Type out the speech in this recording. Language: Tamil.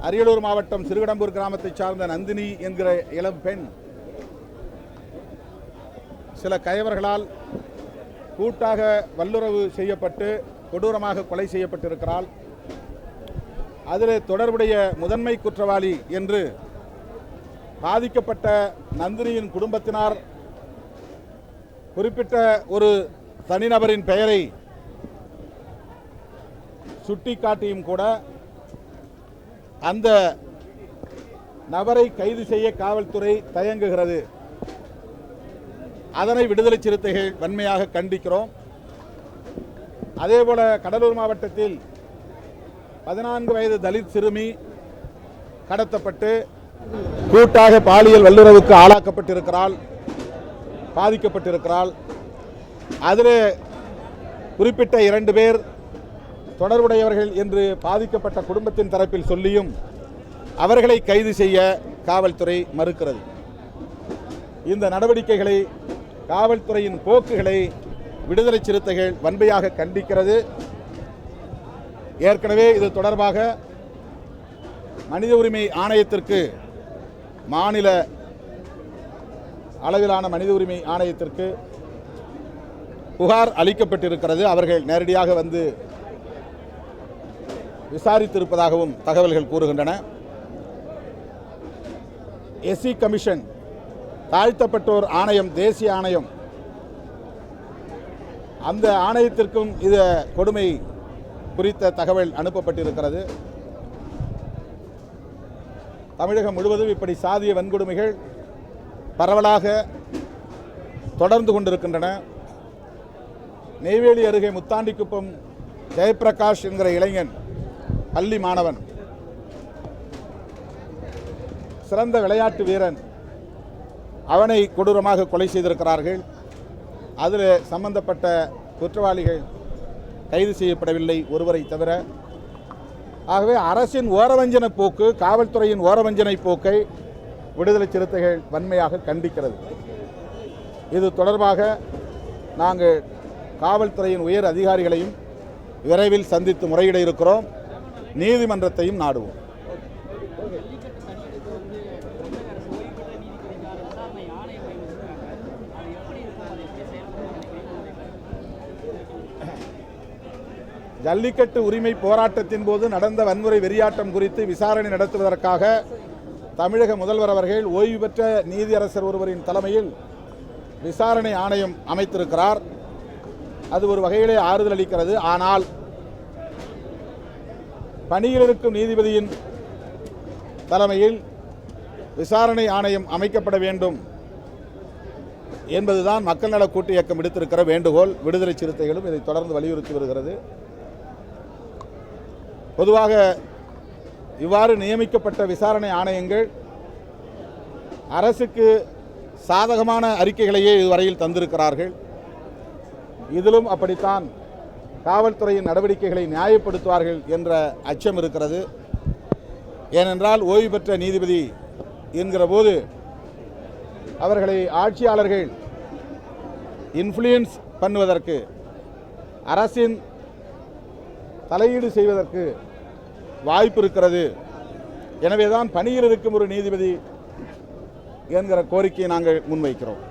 அரியலூர் மாவட்டம் சிறுகடம்பூர் கிராமத்தைச் சார்ந்த நந்தினி என்கிற இளம் பெண் சில கயவர்களால் கூட்டாக வல்லுறவு செய்யப்பட்டு கொடூரமாக கொலை செய்யப்பட்டிருக்கிறாள். அதில் தொடர்புடைய முதன்மை குற்றவாளி என்று பாதிக்கப்பட்ட நந்தினியின் குடும்பத்தினார் குறிப்பிட்ட ஒரு தனிநபரின் பெயரை சுட்டிக்காட்டியும் கூட அந்த நபரை கைது செய்ய காவல்துறை தயங்குகிறது. அதனை விடுதலை சிறுத்தைகள் வன்மையாக கண்டிக்கிறோம். அதேபோல கடலூர் மாவட்டத்தில் 14 வயது தலித் சிறுமி கடத்தப்பட்டு கூட்டாக பாலியல் வல்லுறவுக்கு ஆளாக்கப்பட்டிருக்கிறாள், பாதிக்கப்பட்டிருக்கிறாள். அதில் குறிப்பிட்ட 2 பேர் தொடர்புடையவர்கள் என்று பாதிக்கப்பட்ட குடும்பத்தின் தரப்பில் சொல்லியும் அவர்களை கைது செய்ய காவல்துறை மறுக்கிறது. இந்த நடவடிக்கைகளை, காவல்துறையின் போக்குகளை விடுதலை சிறுத்தைகள் வன்மையாக கண்டிக்கிறது. ஏற்கனவே இது தொடர்பாக மனித உரிமை ஆணையத்திற்கு, மாநில அளவிலான மனித உரிமை ஆணையத்திற்கு புகார் அளிக்கப்பட்டிருக்கிறது. அவர்கள் நேரடியாக வந்து விசாரித்திருப்பதாகவும் தகவல்கள் கூறுகின்றன. எஸ்சி கமிஷன், தாழ்த்தப்பட்டோர் ஆணையம், தேசிய ஆணையம், அந்த ஆணையத்திற்கும் இது கொடுமை குறித்த தகவல் அனுப்பப்பட்டிருக்கிறது. தமிழகம் முழுவதும் இப்படி சாதிய வன்கொடுமைகள் பரவலாக தொடர்ந்து கொண்டிருக்கின்றன. நெய்வேலி அருகே முத்தாண்டிக்குப்பம் ஜெயபிரகாஷ் என்கிற இளைஞன், பள்ளி மாணவன், சிறந்த விளையாட்டு வீரன், அவனை கொடூரமாக கொலை செய்திருக்கிறார்கள். அதில் சம்பந்தப்பட்ட குற்றவாளிகள் கைது செய்யப்படவில்லை, ஒருவரை தவிர. ஆகவே அரசின் ஓரவஞ்சனை போக்கு, காவல்துறையின் ஓரவஞ்சனை போக்கை விடுதலை சிறுத்தைகள் வன்மையாக கண்டிக்கிறது. இது தொடர்பாக நாங்கள் காவல்துறையின் உயர் அதிகாரிகளையும் விரைவில் சந்தித்து முறையிட இருக்கிறோம். நீதிமன்றத்தையும் நாடுவோம். ஜல்லிக்கட்டு உரிமை போராட்டத்தின் போது நடந்த வன்முறை வெறியாட்டம் குறித்து விசாரணை நடத்துவதற்காக தமிழக முதல்வர் அவர்கள் ஓய்வு பெற்ற நீதியரசர் ஒருவரின் தலைமையில் விசாரணை ஆணையம் அமைத்திருக்கிறார். அது ஒரு வகையிலே ஆறுதல் அளிக்கிறது. ஆனால் பணியில் இருக்கும் நீதிபதியின் தலைமையில் விசாரணை ஆணையம் அமைக்கப்பட வேண்டும் என்பதுதான் மக்கள் நல கூட்டு இயக்கம் விடுத்திருக்கிற வேண்டுகோள். விடுதலை சிறுத்தைகளும் இதை தொடர்ந்து வலியுறுத்தி வருகிறது. பொதுவாக இவ்வாறு நியமிக்கப்பட்ட விசாரணை ஆணையங்கள் அரசுக்கு சாதகமான அறிக்கைகளையே இதுவரையில் தந்திருக்கிறார்கள். இதிலும் அப்படித்தான் காவல்துறையின் நடவடிக்கைகளை நியாயப்படுத்துவார்கள் என்ற அச்சம் இருக்கிறது. ஏனென்றால் ஓய்வு பெற்ற நீதிபதி என்கிற போது அவர்களை ஆட்சியாளர்கள் இன்ஃப்ளூயன்ஸ் பண்ணுவதற்கு, அரசின் தலையீடு செய்வதற்கு வாய்ப்பு இருக்கிறது. எனவேதான் பணியில் இருக்கும் ஒரு நீதிபதி என்கிற கோரிக்கையை நாங்கள் முன்வைக்கிறோம்.